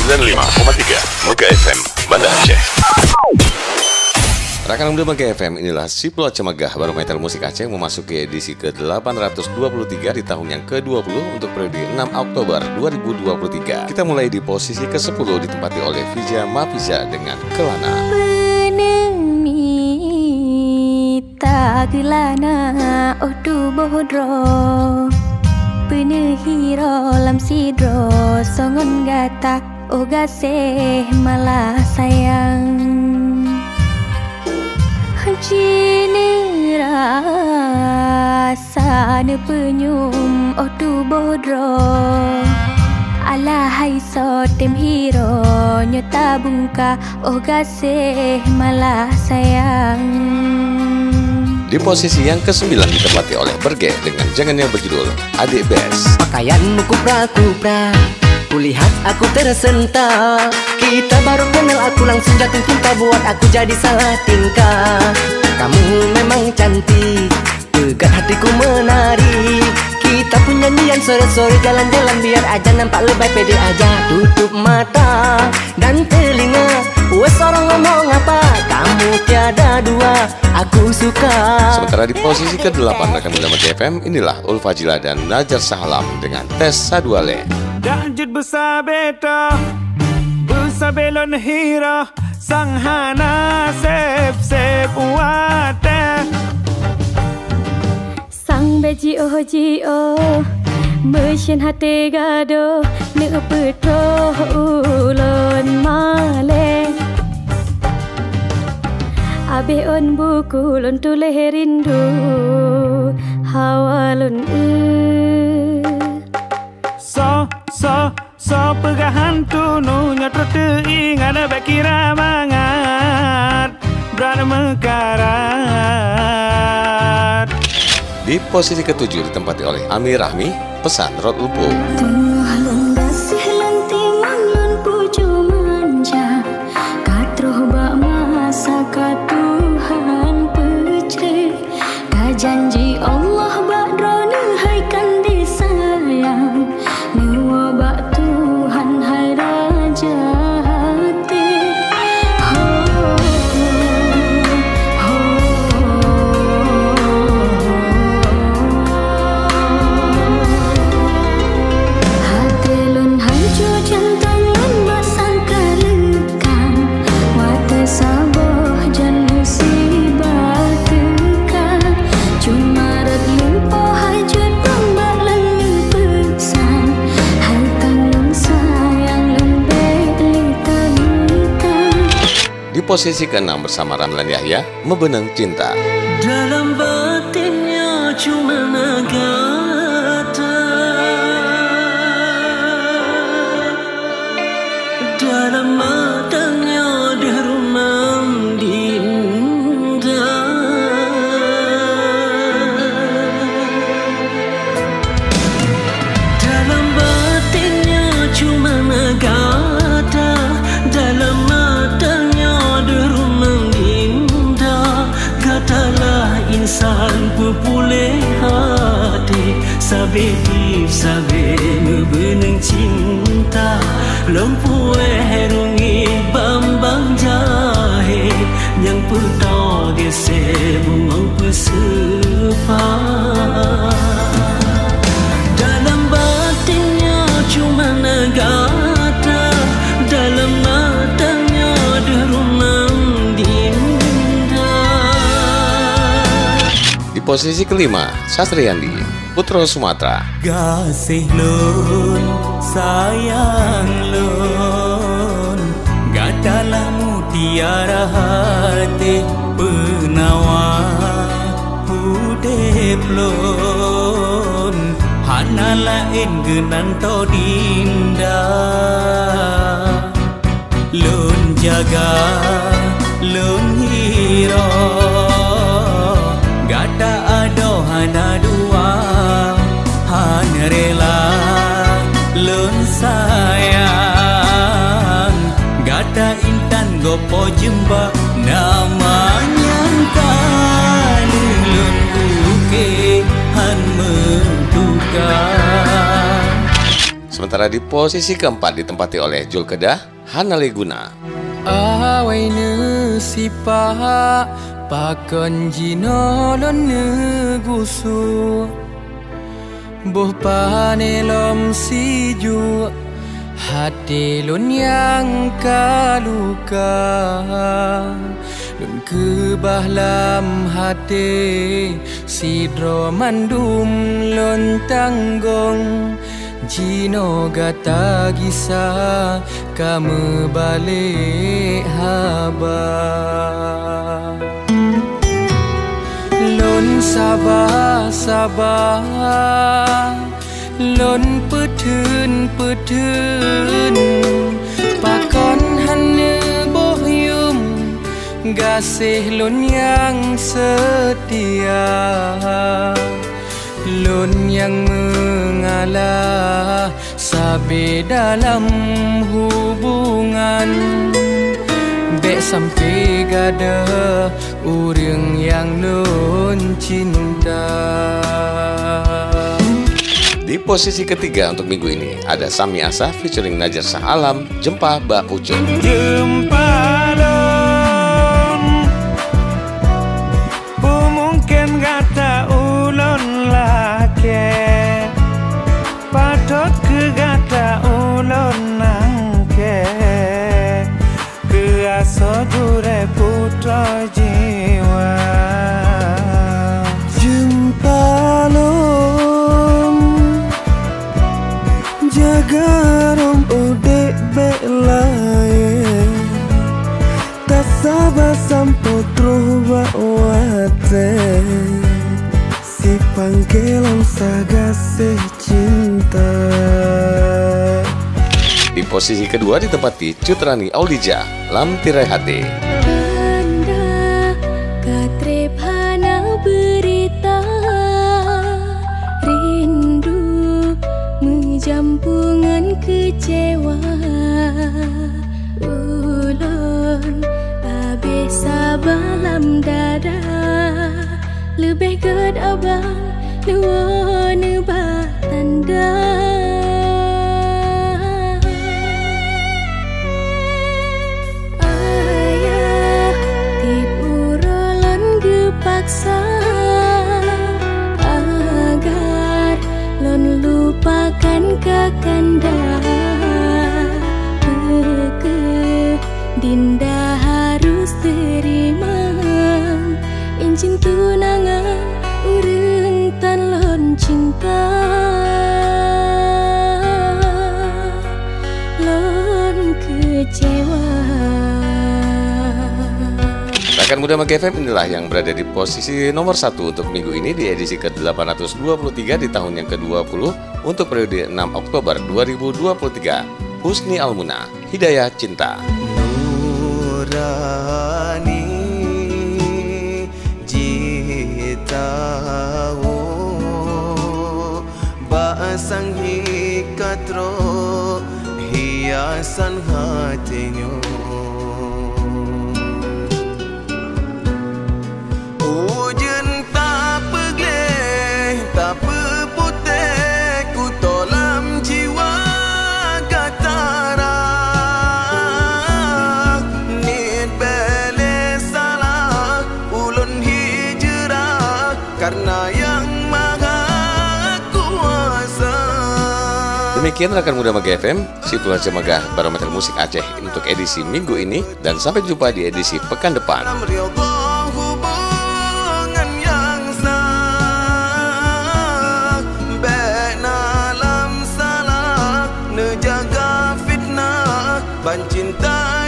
95,3 Mega FM Banda Aceh. Rekan muda Mega FM, inilah Si Pulau Cemegah Barometer Musik Aceh memasuki edisi ke-823 di tahun yang ke-20 untuk periode 6 Oktober 2023. Kita mulai di posisi ke-10 ditempati oleh Vija Mafiza dengan Kelana. Penemita gelana oh tu bohdro penehiro lam sidro songon gata oh gaseh malah sayang Jini rasa ne penyum oh tu bohdro alahai so tem hiro nyota bungka oh gaseh malah sayang. Di posisi yang ke-9 ditempati oleh Berge dengan jangan yang berjudul Adik Bes. Pakaianmu kupra-kupra, kulihat aku tersentak. Kita baru kenal aku langsung jatuh cinta, buat aku jadi salah tingkah. Kamu memang cantik, pegat hatiku menarik. Kita punya nian sore-sore jalan-jalan, biar aja nampak lebay pede aja. Tutup mata dan telinga, wes orang ngomong apa, kamu tiada dua, aku suka. Sementara di posisi ke-8 rekan muda Mega FM, inilah Ulfajila dan Najar Sahlam dengan Tes Saduale. Dahjud besar beta, besar belon hira, sanghana sep-sep wate. Sang beji oh mesin hati gado ne petro ulon male abe on buku lon tule rindu hawalun So pegahan tununya teringat bakira mangat berada mekarat. Di posisi ke-7 ditempati oleh Amir Rahmi, Pesan Rod Lupo. Tengah longga sihlan timang lon puju manja katroh bak masa ka Tuhan pece ka janji Allah bak drone hai kan disayang niwa bak Tuhan hai raja hati Di posisi ke-6 bersama Ramlan Yahya, Mebenang Cinta. Dalam batinnya cuma nagata, dalam matanya derumam dinda. Dalam batinnya cuma nagata, dalam matanya derumam dinda. Katalah insan pepulih hati, sabe hip sabe mebenang cinta. Lempu herungi bambang jahe, yang petau gesek bungau pesepa. Dalam batinnya cuma nagata, dalam matanya derumam dinda. Di posisi ke-5, Sastriandi, Putra Sumatera. Gasih lun, sayang lun, gadalah mutiara hati penawar hudep lun, hana lain genan to dinda. Lun jaga, lun hiro, gada ado hana dua, hana rela lun sayang. Gada intan gopo jemba, namanya kali lun buke han menduga. Sementara di posisi keempat ditempati oleh Jul Kedah, Hana Leguna. Awai ne sipa pakon jino lon ne gusu boh panelom siju hati lon yang kaluka lon kebah lam hati sidro mandum lon tanggong Jino gata gisa kamu balik haba Lon sabah sabah Lon petun petun Pakon hane bohyum Gasih lon yang setia Lon yang mengalah Sabe dalam hubungan Bek sampai gada Urang yang lon cinta. Di posisi ketiga untuk minggu ini ada Sami Asa featuring Najar Shah Alam, Jempa Ba Ucup. Jempa lon mungkin gata ulon lake Patot ke gata ulon nangke Ke aso jure putra jiwa Jempa lon jaga rom udek belaye Tak sabar sampai terus wate Si panggilan sagase cinta. Di posisi kedua ditempati Cut Rani Aulija, Lam Tirai Hati. Anda katrep hana berita rindu menjampungan kecewa ulun abe sabalam dada lebih ged abang luwana batanda ayah tipu rolon gepaksa agar lon lupakan kakanda dinda harus terima incin tunangan urang tan lon cinta lon kecewa. Rekan Muda Mega FM inilah yang berada di posisi nomor 1 untuk minggu ini di edisi ke-823 di tahun yang ke-20 untuk periode 6 Oktober 2023. Husni Almuna, Hidayah Cinta. Nurani jitau Basang hikatro hiasan hatinya Ujian tak pegleh tak peputih ku tolam jiwa gatara Nid bele salah ulun hijrah karena yang maha kuasa. Demikian rekan Muda Mega FM, situasi Megah Barometer Musik Aceh untuk edisi minggu ini, dan sampai jumpa di edisi pekan depan. Hubungan yang sah Benalam salah Nejaga fitnah Ban cinta